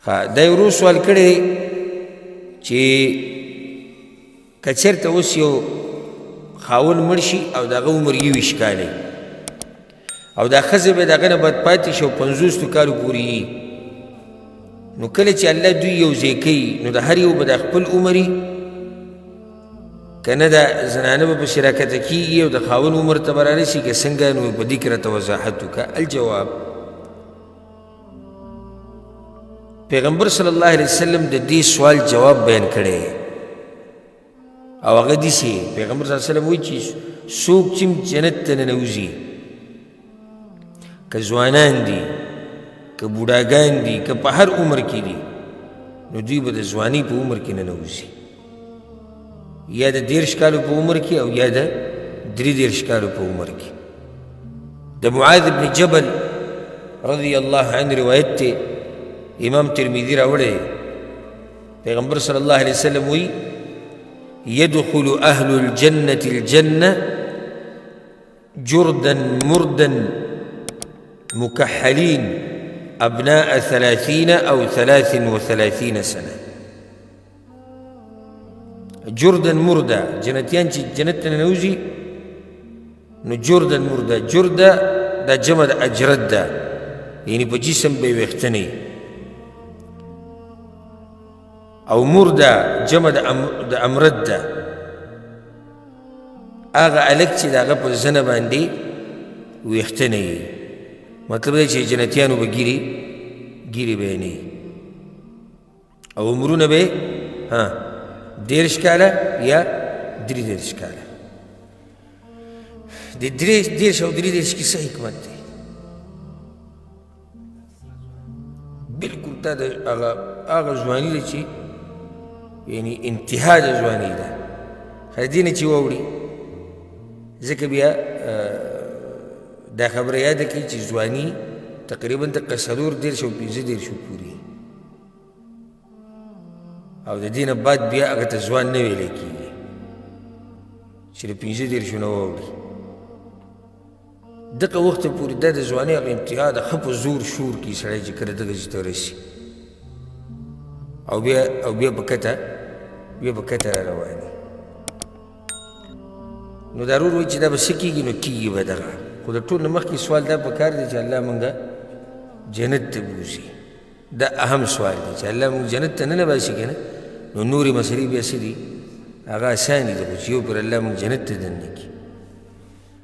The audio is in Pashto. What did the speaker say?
دا یو ورو سوال کړی دی چې که چېرته اوس یو خاوند مړ شي او د هغه عمر 21 کاله او دا ښځه به د هغه نه بد پاتې شي او 50 کالو پورې وي، نو کله چې الله دوی یو ځای کوي نو د هر یو به د خپل عمر وي که نه د زنانه به پسې راکته کېږي او د خاوند عمر ته به رارسي که څنګه، نو په دې کې راته وضاحت وکړه. الجواب: پیغمبر صلی الله علیه وسلم د دې سوال جواب بیان کړی او هغه داسې پیغمبر صلی الله علیه وسلم وایي چې څوک چې جنت ته ننوځي، که ځوانان دي که بوډاګان دي که په هر عمر کې دي، نو دوی به د ځوانۍ په عمر کې ننوځي، یا د 30 کالو په عمر کې او یا د 33 کالو په عمر کې. د معاذ بن جبل رضی الله عنه روایت دی، امام ترمذی راوړی، پیغمبر صلی الله علیه وسلم وی: يدخل اهل الجنة الجنة جردا مردا مكحلين ابناء 30 او 33 سنة. جردا مردا، جنتیان چې جنت ته ننوځي نو جردا مردا، جردا دا جمع د اجرد ده، یعنی په جسم به یې ویښته نه وي، او مردا جمع د امرد ده، هغه هلک چې د هغه په زنه باندې ویښته نه وي، مطلب دی چې جنتیانو به ګیرې به یې نه وي، او عمرونه به یې 30 کاله یا 33 کاله. د 30 او 33 کې څه حکمت دی؟ بلکل تا د هغه ځواني ده چې یعنی انتها د ځوانۍ ده، خو دې نه چې واوړي، ځکه بیا دا خبره یاده کړي چې ځواني تقریبا د 34 او 35 پورې، او د دې نه بعد بیا هغه ته ځوان نه ویلی کېږي چې د 35 نه واوړي. دغه وخت پورې دا د ځوانۍ هغه انتها د ښه په زور شور کې سړی چې کله دغه ځای ته رسي، او بیا په کته را رواني. نو ضرور وایي چې دا به څه کېږي، نو کېږي به دغه. خو د ټول نه مخکې سوال دا پکار دی چې الله مونږ جنت ته بوځي، دا اهم سوال دی چې الله مونږ جنت ته نه نباسي که نه، نو نورې مسلې بیا څه دي هغه اسانې دي، خو چې یو پر الله مونږ جنت ته دننه کړي.